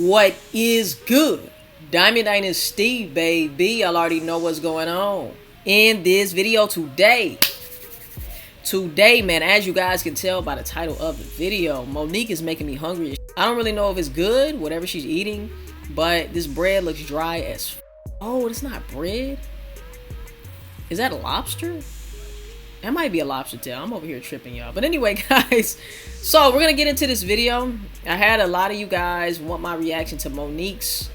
What is good? Diamond Dynasty, baby. Y'all already know what's going on. In this video today, man, as you guys can tell by the title of the video, Monique is making me hungry. I don't really know if it's good, whatever she's eating, but this bread looks dry as oh, it's not bread. Is that a lobster? That might be a lobster tail. I'm over here tripping, y'all. But anyway, guys, so we're going to get into this video. I had a lot of you guys want my reaction to Monique's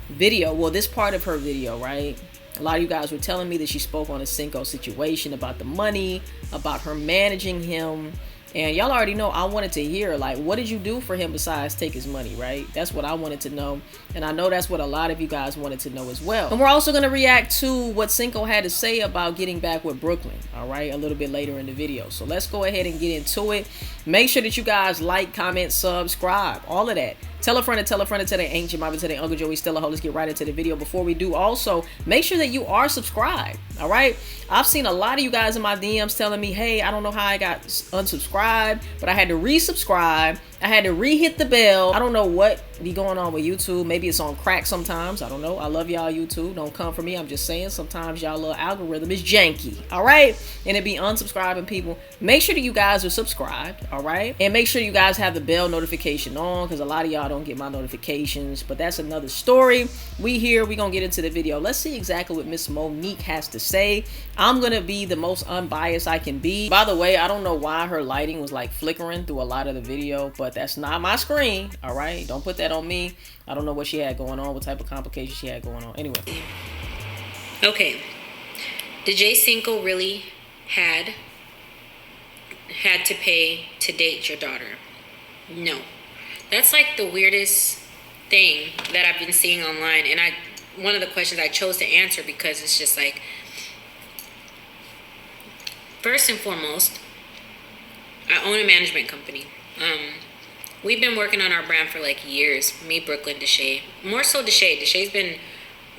video. Well, this part of her video, right? A lot of you guys were telling me that she spoke on a Cinco situation about the money, about her managing him. And y'all already know I wanted to hear, like, what did you do for him besides take his money, right? That's what I wanted to know. And I know that's what a lot of you guys wanted to know as well. And we're also going to react to what Cinco had to say about getting back with Brooklyn, all right, a little bit later in the video. So let's go ahead and get into it. Make sure that you guys like, comment, subscribe, all of that. Tell a friend to tell a friend to tell their ancient mama, to their Uncle Joey, still a hoe. Let's get right into the video. Before we do, also, make sure that you are subscribed, all right? I've seen a lot of you guys in my DMs telling me, hey, I don't know how I got unsubscribed, but I had to resubscribe. I had to re-hit the bell. I don't know what be going on with YouTube. Maybe it's on crack sometimes. I don't know. I love y'all, YouTube. Don't come for me. I'm just saying sometimes y'all little algorithm is janky, all right? And it be unsubscribing people. Make sure that you guys are subscribed, all right? And make sure you guys have the bell notification on, because a lot of y'all don't get my notifications, but that's another story. We gonna get into the video. Let's see exactly what Miss Monique has to say. I'm gonna be the most unbiased I can be. By the way, I don't know why her lighting was like flickering through a lot of the video, but that's not my screen, all right? Don't put that on me. I don't know what she had going on, what type of complications she had going on. Anyway. Okay. Did Jay Cinco really had to pay to date your daughter? No. That's like the weirdest thing that I've been seeing online, and one of the questions I chose to answer because it's just like, first and foremost, I own a management company. We've been working on our brand for like years. Me, Brooklyn, Deshay. More so Deshay. Deshay's been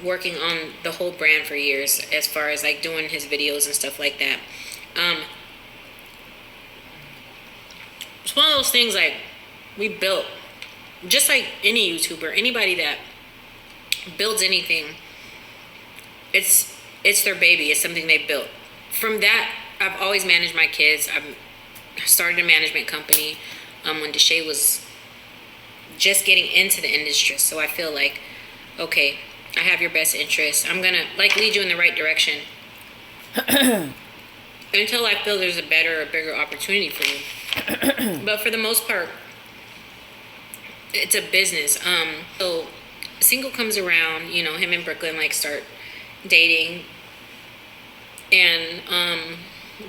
working on the whole brand for years as far as like doing his videos and stuff like that. It's one of those things like we built, just like any YouTuber, anybody that builds anything, it's their baby. It's something they built. From that, I've always managed my kids. I've started a management company when Deshay was just getting into the industry. So I feel like, okay, I have your best interest. I'm gonna like lead you in the right direction until I feel there's a better or bigger opportunity for you. But for the most part, it's a business. So Cinco comes around, you know, him and Brooklyn like start dating, and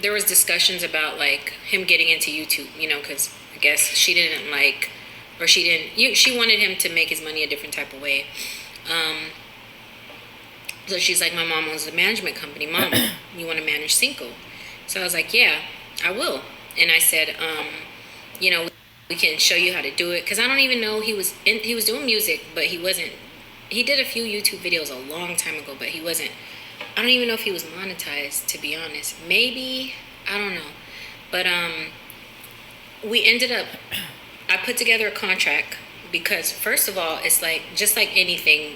there was discussions about like him getting into YouTube, you know, because I guess she didn't like, or she wanted him to make his money a different type of way. So she's like, my mom owns a management company. Mom, you want to manage Cinco? So I was like, yeah, I will. And I said, you know, we can show you how to do it, because I don't even know he was doing music, but he did a few YouTube videos a long time ago, but I don't even know if he was monetized, to be honest. Maybe, I don't know. But we ended up, I put together a contract because first of all, it's like, just like anything,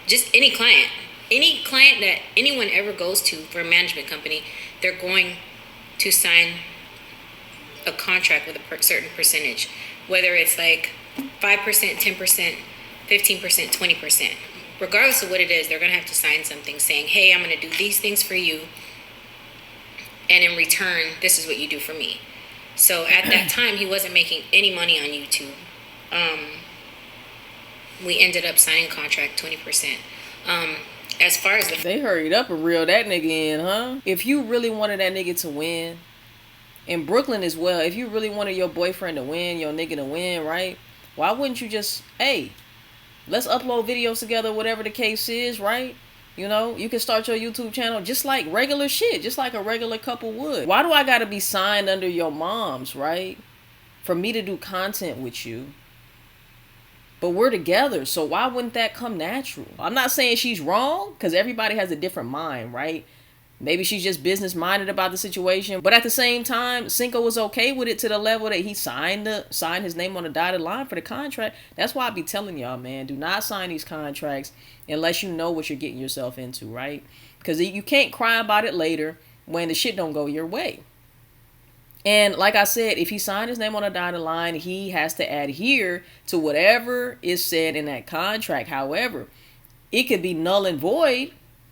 just any client that anyone ever goes to for a management company, they're going to sign a contract with a certain percentage, whether it's like 5%, 10%, 15%, 20%. Regardless of what it is, they're going to have to sign something saying, hey, I'm going to do these things for you, and in return, this is what you do for me. So at that time, he wasn't making any money on YouTube. We ended up signing contract 20%. As far as they hurried up and reeled that nigga in, huh? If you really wanted that nigga to win, in Brooklyn as well, if you really wanted your boyfriend to win, your nigga to win, right? Why wouldn't you just, hey, let's upload videos together, whatever the case is, right? You know, you can start your YouTube channel just like regular shit, just like a regular couple would. Why do I gotta be signed under your mom's, right? For me to do content with you. But we're together, so why wouldn't that come natural? I'm not saying she's wrong, because everybody has a different mind, right? Maybe she's just business minded about the situation. But at the same time, Cinco was okay with it to the level that he signed his name on the dotted line for the contract. That's why I be telling y'all, man, do not sign these contracts unless you know what you're getting yourself into, right? Because you can't cry about it later when the shit don't go your way. And like I said, if he signed his name on a dotted line, he has to adhere to whatever is said in that contract. However, it could be null and void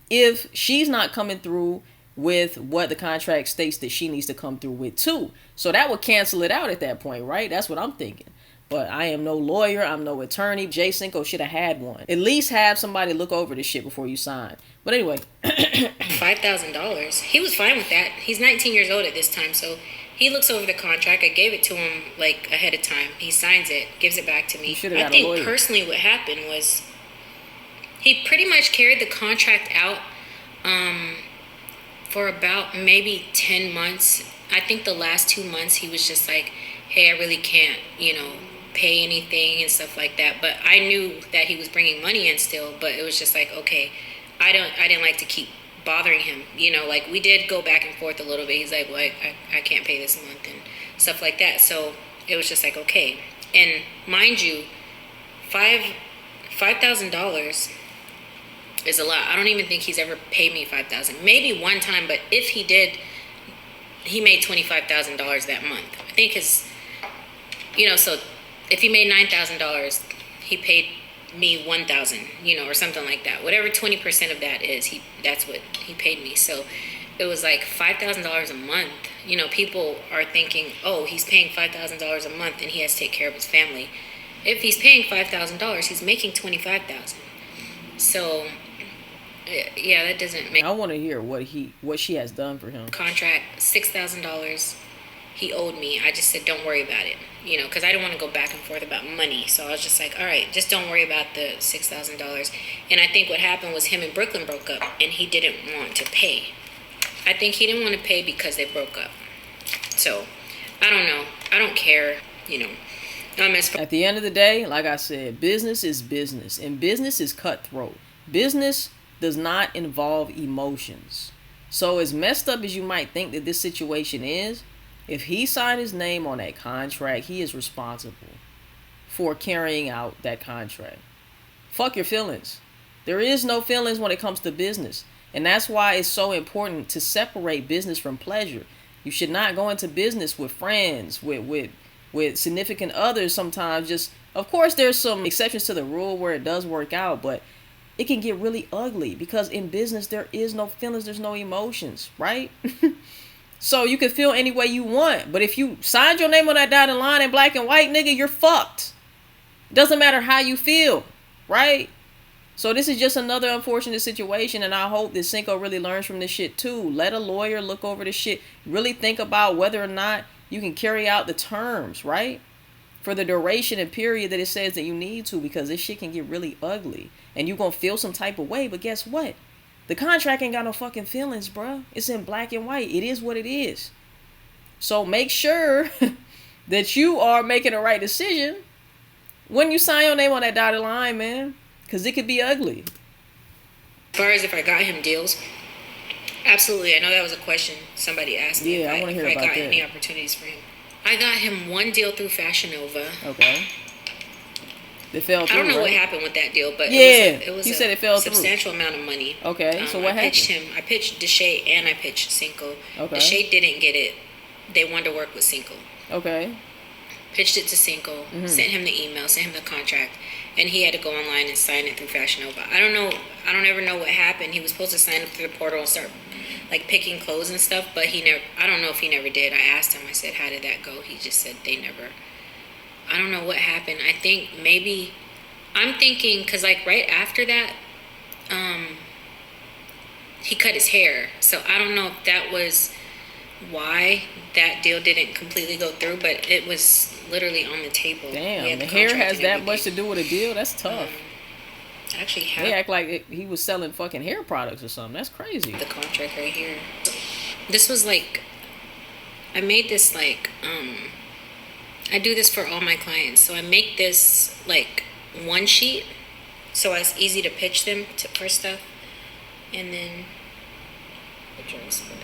if she's not coming through with what the contract states that she needs to come through with too. So that would cancel it out at that point, right? That's what I'm thinking. But I am no lawyer. I'm no attorney. Jay Cinco should have had one. At least have somebody look over this shit before you sign. But anyway. $5,000. He was fine with that. He's 19 years old at this time, so he looks over the contract. I gave it to him like ahead of time. He signs it, gives it back to me. I think personally what happened was he pretty much carried the contract out for about maybe 10 months. I think the last 2 months he was just like, hey, I really can't, pay anything and stuff like that. But I knew that he was bringing money in still, but it was just like, okay, I didn't like to keep bothering him. Like we did go back and forth a little bit. He's like, well, I can't pay this month and stuff like that. So it was just like, okay. And mind you, $5,000 is a lot. I don't even think he's ever paid me $5,000. Maybe one time, but if he did, he made $25,000 that month. I think so if he made $9,000, he paid me $1,000, or something like that. Whatever 20% of that is, that's what he paid me. So it was like $5,000 a month. People are thinking, oh, he's paying $5,000 a month and he has to take care of his family. If he's paying $5,000, he's making $25,000. So yeah, that doesn't make. I want to hear what she has done for him. Contract $6,000 he owed me. I just said, don't worry about it, because I didn't want to go back and forth about money. So I was just like, all right, just don't worry about the $6,000. And I think what happened was him and Brooklyn broke up, and he didn't want to pay. I think he didn't want to pay because they broke up. So I don't know. I don't care. At the end of the day, like I said, business is business, and business is cutthroat. Business does not involve emotions. So as messed up as you might think that this situation is, if he signed his name on that contract, he is responsible for carrying out that contract. Fuck your feelings. There is no feelings when it comes to business. And that's why it's so important to separate business from pleasure. You should not go into business with friends, with significant others sometimes. Just, of course, there's some exceptions to the rule where it does work out, but it can get really ugly because in business, there is no feelings, there's no emotions, right? So you can feel any way you want. But if you signed your name on that dotted line in black and white, nigga, you're fucked. Doesn't matter how you feel, right? So this is just another unfortunate situation. And I hope that Cinco really learns from this shit too. Let a lawyer look over this shit. Really think about whether or not you can carry out the terms, right? For the duration and period that it says that you need to. Because this shit can get really ugly. And you're going to feel some type of way. But guess what? The contract ain't got no fucking feelings, bruh. It's in black and white. It is what it is. So make sure that you are making the right decision when you sign your name on that dotted line, man. Because it could be ugly. As far as if I got him deals, absolutely. I know that was a question somebody asked me. Yeah, I want to hear about that. If I got any opportunities for him. I got him one deal through Fashion Nova. Okay. It fell through, I don't know right? what happened with that deal, but yeah, it was he said it fell through. Substantial amount of money. Okay, so what happened? I pitched Deshae and I pitched Cinco. Okay. Deshae didn't get it. They wanted to work with Cinco. Okay. Pitched it to Cinco, sent him the email, sent him the contract, and he had to go online and sign it through Fashion Nova. I don't ever know what happened. He was supposed to sign up through the portal and start like picking clothes and stuff, but I don't know if he never did. I asked him, I said, how did that go? He just said they never. I don't know what happened. I think maybe, I'm thinking, because like right after that, he cut his hair. So I don't know if that was why that deal didn't completely go through, but it was literally on the table. Damn, the hair has that much to do with a deal? That's tough. Actually, they act like he was selling fucking hair products or something. That's crazy. The contract right here. This was like, I made this like, I do this for all my clients. So I make this like one sheet, so it's easy to pitch them for stuff, and then address. But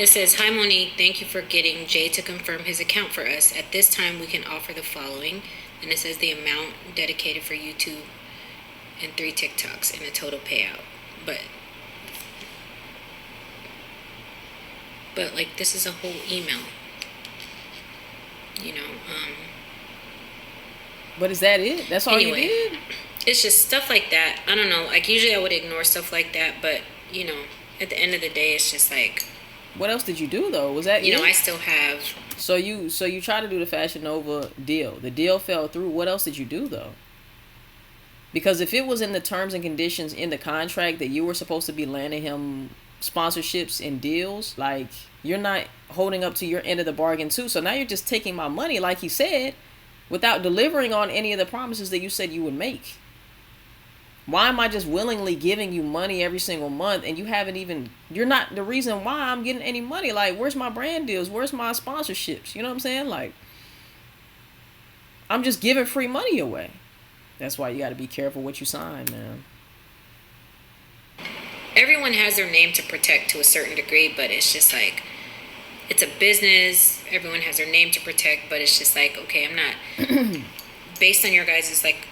it says, "Hi Monique, thank you for getting Jay to confirm his account for us. At this time, we can offer the following." And it says the amount dedicated for YouTube and 3 TikToks and the total payout. But like, this is a whole email. You know. But is that it? That's all you did? It's just stuff like that. I don't know. Like, usually I would ignore stuff like that, but you know, at the end of the day, it's just like. What else did you do though? Was that you know? I still have. So you tried to do the Fashion Nova deal. The deal fell through. What else did you do though? Because if it was in the terms and conditions in the contract that you were supposed to be landing him sponsorships and deals, like, you're not holding up to your end of the bargain too. So now you're just taking my money, like he said, without delivering on any of the promises that you said you would make. Why am I just willingly giving you money every single month and you're not the reason why I'm getting any money? Like, where's my brand deals? Where's my sponsorships? You know what I'm saying? Like, I'm just giving free money away. That's why you got to be careful what you sign, man. Everyone has their name to protect to a certain degree, but it's just like, it's a business. Everyone has their name to protect, but it's just like, okay, I'm not based on your guys' like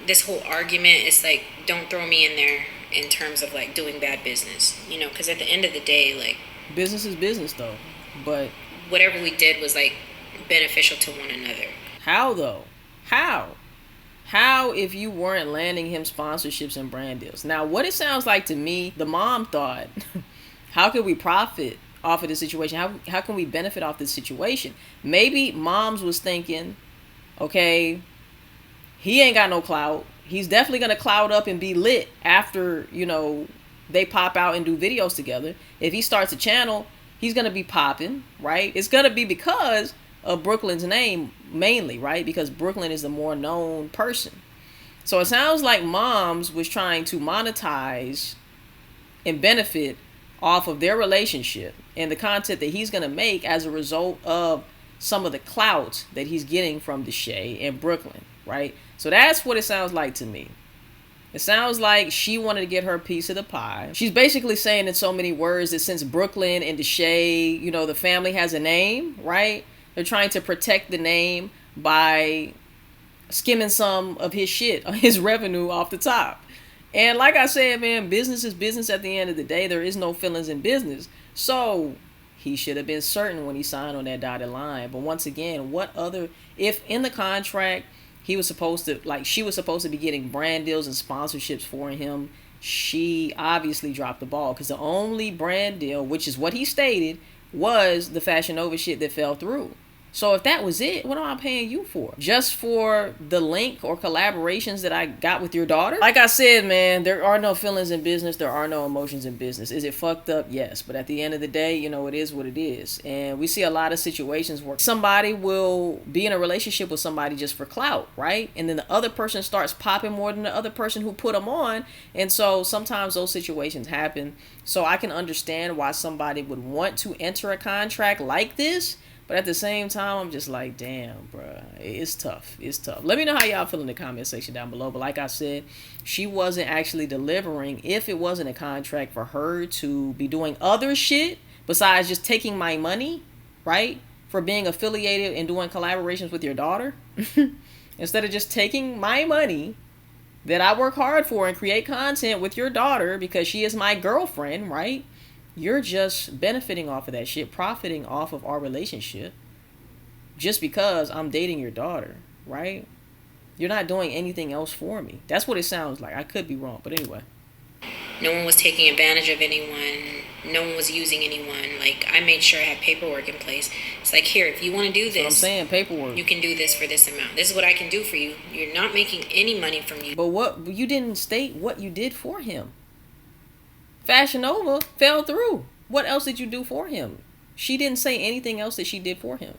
this whole argument. It's like, don't throw me in there in terms of like doing bad business, you know, because at the end of the day, like, business is business though. But whatever we did was like beneficial to one another. How though? How if you weren't landing him sponsorships and brand deals? Now, what it sounds like to me, the mom thought, how can we profit off of this situation? How can we benefit off this situation? Maybe moms was thinking, okay, he ain't got no clout. He's definitely going to clout up and be lit after, you know, they pop out and do videos together. If he starts a channel, he's going to be popping, right? It's going to be because of Brooklyn's name mainly, right? Because Brooklyn is the more known person. So it sounds like moms was trying to monetize and benefit off of their relationship and the content that he's going to make as a result of some of the clout that he's getting from Deshae and Brooklyn, right? So that's what it sounds like to me. It sounds like she wanted to get her piece of the pie. She's basically saying in so many words that since Brooklyn and Deshae, you know, the family has a name, right? They're trying to protect the name by skimming some of his shit, his revenue off the top. And like I said, man, business is business at the end of the day. There is no feelings in business. So he should have been certain when he signed on that dotted line. But once again, if in the contract, she was supposed to be getting brand deals and sponsorships for him, she obviously dropped the ball. Because the only brand deal, which is what he stated, was the Fashion Nova shit that fell through. So if that was it, what am I paying you for? Just for the link or collaborations that I got with your daughter? Like I said, man, there are no feelings in business. There are no emotions in business. Is it fucked up? Yes. But at the end of the day, you know, it is what it is. And we see a lot of situations where somebody will be in a relationship with somebody just for clout, right? And then the other person starts popping more than the other person who put them on. And so sometimes those situations happen. So I can understand why somebody would want to enter a contract like this. But at the same time, I'm just like, damn, bro, it's tough. It's tough. Let me know how y'all feel in the comment section down below. But like I said, she wasn't actually delivering if it wasn't a contract for her to be doing other shit besides just taking my money, right? For being affiliated and doing collaborations with your daughter. Instead of just taking my money that I work hard for and create content with your daughter because she is my girlfriend, right? You're just benefiting off of that shit, profiting off of our relationship just because I'm dating your daughter, right? You're not doing anything else for me. That's what it sounds like. I could be wrong, but anyway. No one was taking advantage of anyone. No one was using anyone. Like, I made sure I had paperwork in place. It's like, here, if you want to do this, that's what I'm saying, paperwork. You can do this for this amount. This is what I can do for you. You're not making any money from you. But you didn't state what you did for him. Fashion Nova fell through. What else did you do for him? She didn't say anything else that she did for him.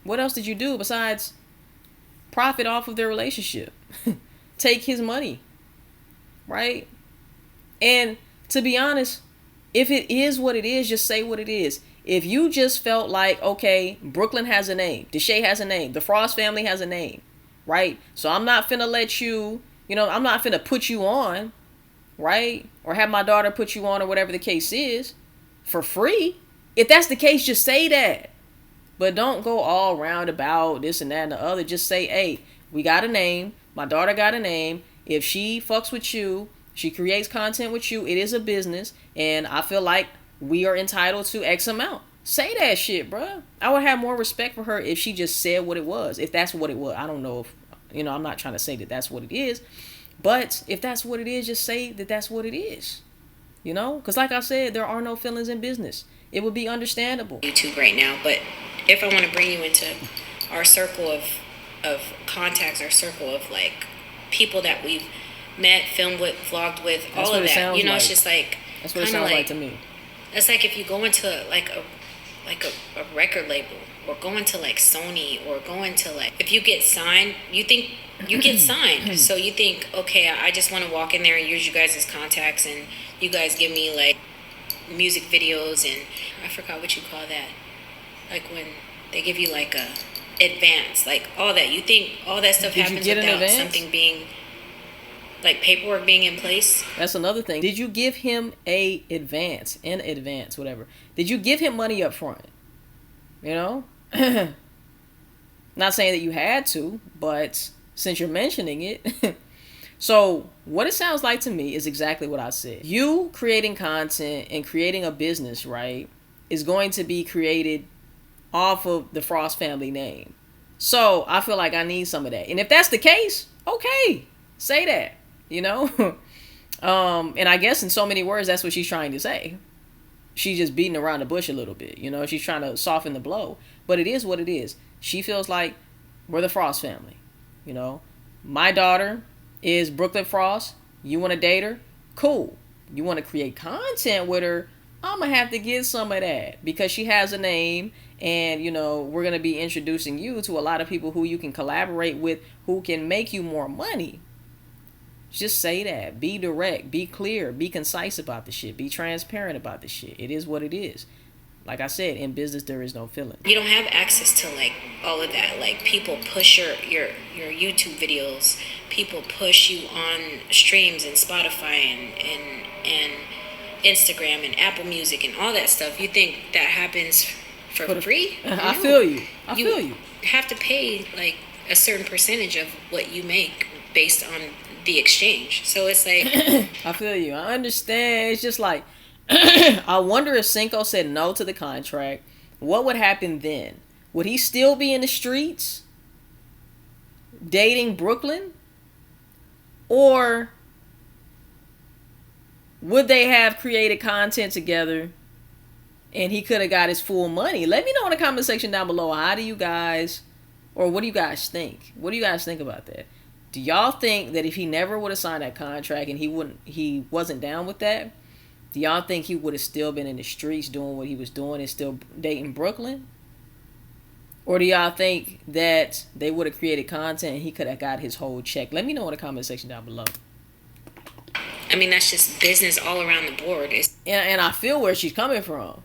What else did you do besides profit off of their relationship? Take his money, right? And to be honest, if it is what it is, just say what it is. If you just felt like, okay, Brooklyn has a name, Deshae has a name, the Frost family has a name, right? So I'm not finna let you, I'm not finna put you on right? Or have my daughter put you on, or whatever the case is, for free. If that's the case, just say that. But don't go all round about this and that and the other. Just say, hey, we got a name. My daughter got a name. If she fucks with you, she creates content with you, it is a business. And I feel like we are entitled to X amount. Say that shit, bruh. I would have more respect for her if she just said what it was. If that's what it was. I don't know if, I'm not trying to say that that's what it is. But if that's what it is, just say that that's what it is. Because like I said, there are no feelings in business. It would be understandable. YouTube right now, but if I want to bring you into our circle of contacts, our circle of like people that we've met, filmed with, vlogged with, That's all of that. Like. It's just like that's what it sounds like to me. It's like if you go into like a record label, or going to like Sony, or going to like, if you get signed, you think you get signed. So you think, okay, I just want to walk in there and use you guys as contacts, and you guys give me like music videos, and I forgot what you call that. Like when they give you like a advance, like all that. You think all that stuff happens without something being, like paperwork being in place? That's another thing. Did you give him an advance, whatever? Did you give him money up front? Not saying that you had to, but since you're mentioning it. So what it sounds like to me is exactly what I said. You creating content and creating a business, right, is going to be created off of the Frost family name. So I feel like I need some of that. And if that's the case, okay, say that, and I guess in so many words, that's what she's trying to say. She's just beating around the bush a little bit, she's trying to soften the blow. But it is what it is. She feels like we're the Frost family. My daughter is Brooklyn Frost. You want to date her? Cool. You want to create content with her? I'm going to have to get some of that because she has a name, and, we're going to be introducing you to a lot of people who you can collaborate with, who can make you more money. Just say that. Be direct. Be clear. Be concise about the shit. Be transparent about the shit. It is what it is. Like I said, in business, there is no feeling. You don't have access to like all of that. Like people push your YouTube videos. People push you on streams and Spotify and Instagram and Apple Music and all that stuff. You think that happens for free? I feel you. I feel you. You have to pay like a certain percentage of what you make based on the exchange. So it's like I feel you. I understand. It's just like I wonder if Cinco said no to the contract, what would happen then? Would he still be in the streets dating Brooklyn? Or would they have created content together and he could have got his full money? Let me know in the comment section down below. How do you guys, or what do you guys think? What do you guys think about that? Do y'all think that if he never would have signed that contract and he wasn't down with that, do y'all think he would have still been in the streets doing what he was doing and still dating Brooklyn? Or do y'all think that they would have created content and he could have got his whole check? Let me know in the comment section down below. I mean, that's just business all around the board. And I feel where she's coming from.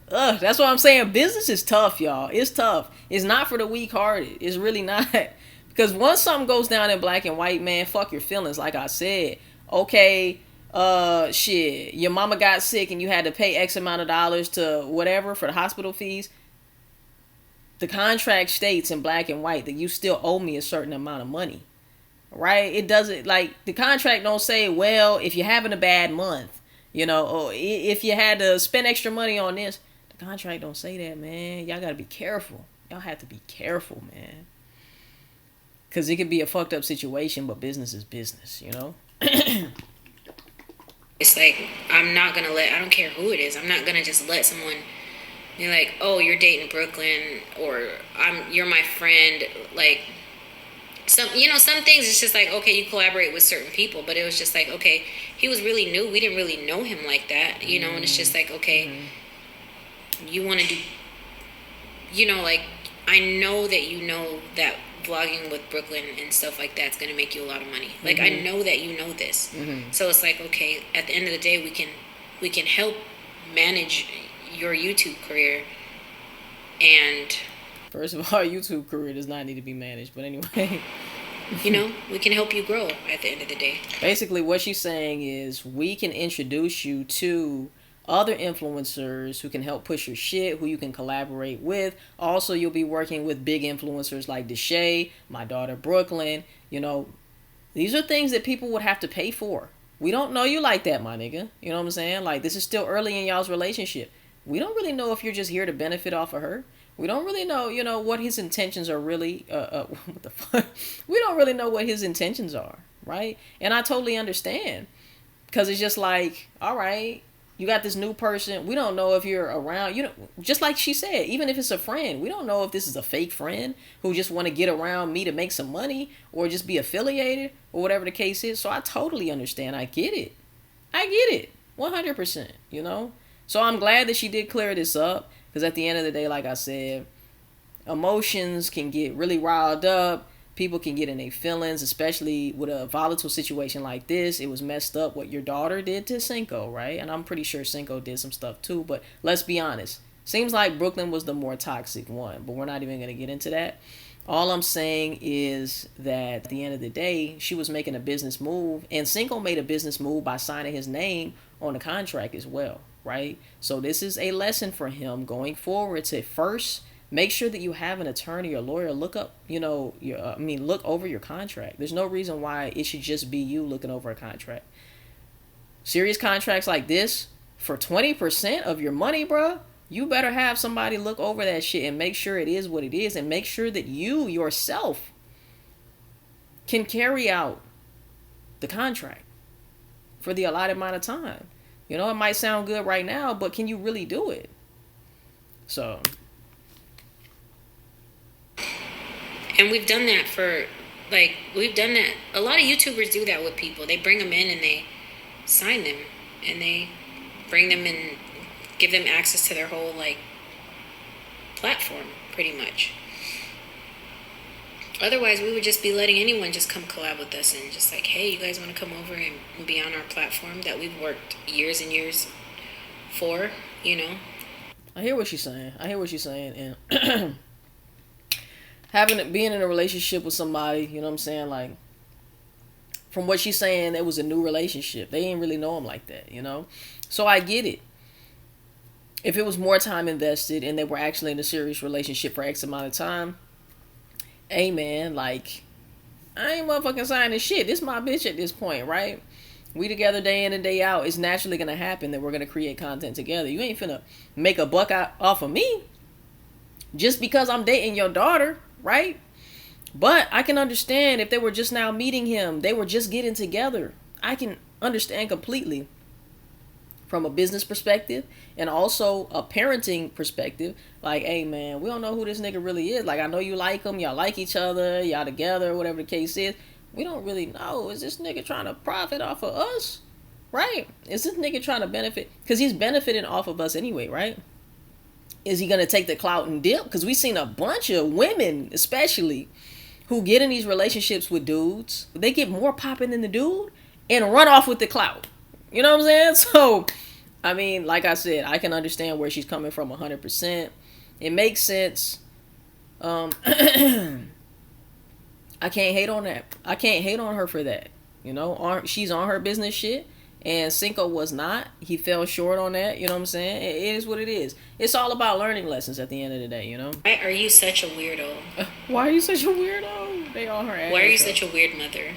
That's what I'm saying. Business is tough, y'all. It's tough. It's not for the weak-hearted. It's really not. Because once something goes down in black and white, man, fuck your feelings, like I said. Okay, shit, your mama got sick and you had to pay X amount of dollars to whatever for the hospital fees. The contract states in black and white that you still owe me a certain amount of money. Right? It doesn't, like, the contract don't say, well, if you're having a bad month, or if you had to spend extra money on this. The contract don't say that, man. Y'all gotta be careful. Y'all have to be careful, man. Because it could be a fucked up situation, but business is business, It's like, I don't care who it is, I'm not gonna just let someone be like, oh, you're dating Brooklyn, or you're my friend. Like, some things, it's just like, okay, you collaborate with certain people, but it was just like, okay, he was really new, we didn't really know him like that, and it's just like, okay, you want to do, like, I know that vlogging with Brooklyn and stuff like that's going to make you a lot of money. Like, I know that you know this. So it's like, okay, at the end of the day, we can help manage your YouTube career. And first of all, YouTube career does not need to be managed, but anyway. you know, we can help you grow at the end of the day. Basically, what she's saying is we can introduce you to other influencers who can help push your shit, who you can collaborate with. Also, you'll be working with big influencers like Deshae, my daughter Brooklyn. You know, these are things that people would have to pay for. We don't know you like that, my nigga. You know what I'm saying? Like, this is still early in y'all's relationship. We don't really know if you're just here to benefit off of her. We don't really know, you know, what his intentions are really. What the fuck? We don't really know what his intentions are, right? And I totally understand. Because it's just like, all right, you got this new person. We don't know if you're around. You know, just like she said, even if it's a friend, we don't know if this is a fake friend who just want to get around me to make some money or just be affiliated or whatever the case is. So I totally understand. I get it. I get it. 100%, you know? So I'm glad that she did clear this up. Because at the end of the day, like I said, emotions can get really riled up. People can get in their feelings, especially with a volatile situation like this. It was messed up what your daughter did to Cinco, right? And I'm pretty sure Cinco did some stuff too. But let's be honest. Seems like Brooklyn was the more toxic one. But we're not even going to get into that. All I'm saying is that at the end of the day, she was making a business move. And Cinco made a business move by signing his name on the contract as well, right? So this is a lesson for him going forward to first make sure that you have an attorney or lawyer look up, you know, look over your contract. There's no reason why it should just be you looking over a contract. Serious contracts like this, for 20% of your money, bruh, you better have somebody look over that shit and make sure it is what it is and make sure that you yourself can carry out the contract for the allotted amount of time. You know, it might sound good right now, but can you really do it? So. And we've done that a lot of YouTubers do that with people. They bring them in and they sign them and they bring them and give them access to their whole like platform pretty much. Otherwise, we would just be letting anyone just come collab with us and just like, hey, you guys want to come over and be on our platform that we've worked years and years for, you know? I hear what she's saying. And being in a relationship with somebody, you know what I'm saying? Like, from what she's saying, it was a new relationship. They didn't really know him like that, you know? So I get it. If it was more time invested and they were actually in a serious relationship for X amount of time, hey man, like, I ain't motherfucking signing shit. This my bitch at this point, right? We together day in and day out. It's naturally gonna happen that we're gonna create content together. You ain't finna make a buck off of me just because I'm dating your daughter, right? But I can understand if they were just now meeting him, they were just getting together. I can understand completely from a business perspective and also a parenting perspective. Like, hey man, we don't know who this nigga really is. Like, I know you like him, y'all like each other, y'all together, whatever the case is. We don't really know. Is this nigga trying to profit off of us? Right? Is this nigga trying to benefit? Because he's benefiting off of us anyway, right? Is he going to take the clout and dip? Because we've seen a bunch of women, especially, who get in these relationships with dudes. They get more popping than the dude and run off with the clout. You know what I'm saying? So, I mean, like I said, I can understand where she's coming from 100%. It makes sense. I can't hate on that. I can't hate on her for that. You know, she's on her business shit. And Cinco was not. He fell short on that. You know what I'm saying? It is what it is. It's all about learning lessons at the end of the day, you know? Why are you such a weirdo? Why are you such a weirdo? They on her ass. Why are you such a weird mother?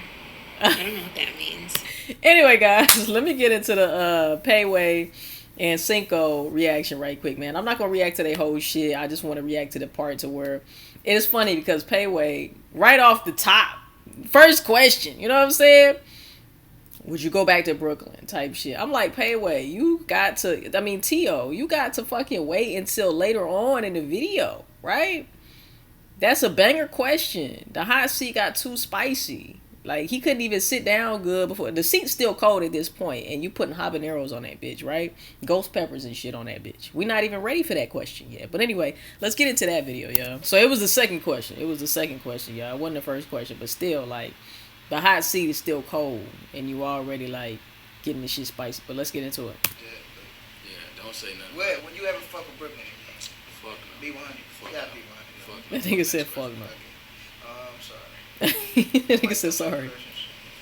I don't know what that means. Anyway, guys, let me get into the Payway and Cinco reaction right quick, man. I'm not going to react to their whole shit. I just want to react to the part to where it is funny because Payway, right off the top, first question, you know what I'm saying? Would you go back to Brooklyn type shit? I'm like, Payway, you got to, I mean, T.O., you got to fucking wait until later on in the video, right? That's a banger question. The hot seat got too spicy. Like, he couldn't even sit down good before. The seat's still cold at this point, and you putting habaneros on that bitch, right? Ghost peppers and shit on that bitch. We're not even ready for that question yet. But anyway, let's get into that video, y'all. So it was the second question. Y'all. It wasn't the first question, but still, like, the hot seat is still cold, and you already, like, getting the shit spicy. But let's get into it. Yeah, don't say nothing. Well, when you ever fuck with Brooklyn? Fuck no. Be 100. Fuck You gotta no. be 100. That nigga said fuck no. I'm sorry. Nigga said sorry.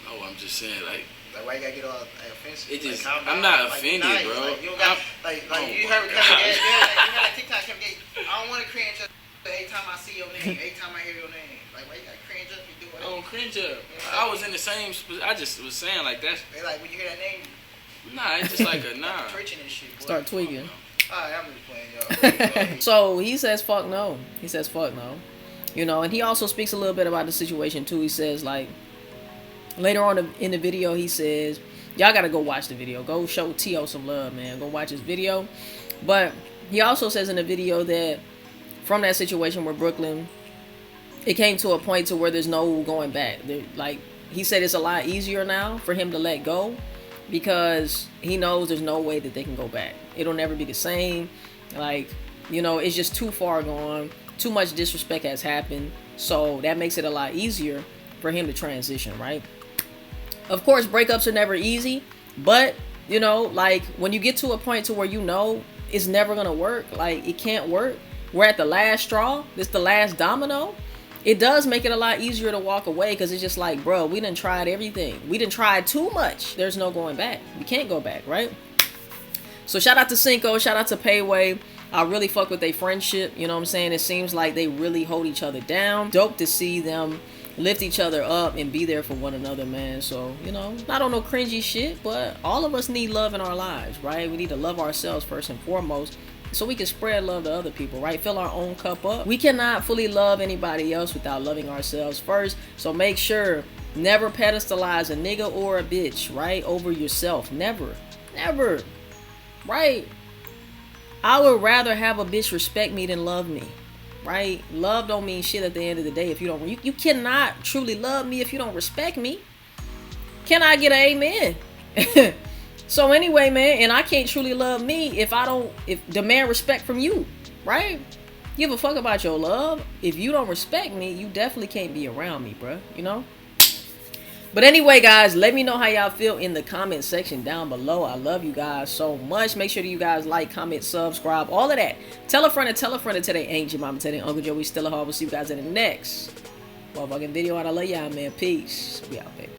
No, I'm just saying, like why you gotta get all offensive? it just. Like, I'm not offended, nice. bro. Like, you don't got, like oh you my heard Kevin God. Gates. You heard like TikTok Kevin Gates. I don't want to cringe up every time I see your name. Every time I hear your name. Like why you gotta cringe up? You do I whatever. don't cringe up. I was in the same. I just was saying like that's. They like when you hear that name. Nah, it's just like a nah. Twitching and shit. Boy. Start tweaking. Alright, I'm just playing, y'all. So he says fuck no. He says fuck no. You know, and he also speaks a little bit about the situation too. He says like later on in the video, he says, y'all gotta go watch the video. Go show T.O. some love, man. Go watch his video. But he also says in the video that from that situation where Brooklyn, it came to a point to where there's no going back. Like he said, it's a lot easier now for him to let go because he knows there's no way that they can go back. It'll never be the same. Like, you know, it's just too far gone. Too much disrespect has happened. So that makes it a lot easier for him to transition, right? Of course, breakups are never easy, but you know, like when you get to a point to where you know it's never gonna work, like it can't work, we're at the last straw, it's the last domino, it does make it a lot easier to walk away because it's just like, bro, we done tried everything. We done tried too much. There's no going back. We can't go back, right? So shout out to Cinco, shout out to Payway. I really fuck with their friendship, you know what I'm saying? It seems like they really hold each other down. Dope to see them lift each other up and be there for one another, man. So, you know, not on no cringy shit, but all of us need love in our lives, right? We need to love ourselves first and foremost so we can spread love to other people, right? Fill our own cup up. We cannot fully love anybody else without loving ourselves first. So make sure, never pedestalize a nigga or a bitch, right? Over yourself. Never. Never. Right? I would rather have a bitch respect me than love me. Right? Love don't mean shit at the end of the day if you don't. You cannot truly love me if you don't respect me. Can I get an amen? So anyway, man, and I can't truly love me if demand respect from you, right? Give a fuck about your love. If you don't respect me, you definitely can't be around me, bruh. You know? But anyway, guys, let me know how y'all feel in the comment section down below. I love you guys so much. Make sure that you guys like, comment, subscribe, all of that. Tell a friend to tell their ain't your mama, tell their Uncle Joe we still a hard. We'll see you guys in the next motherfucking video. I love y'all, man. Peace. We out, baby.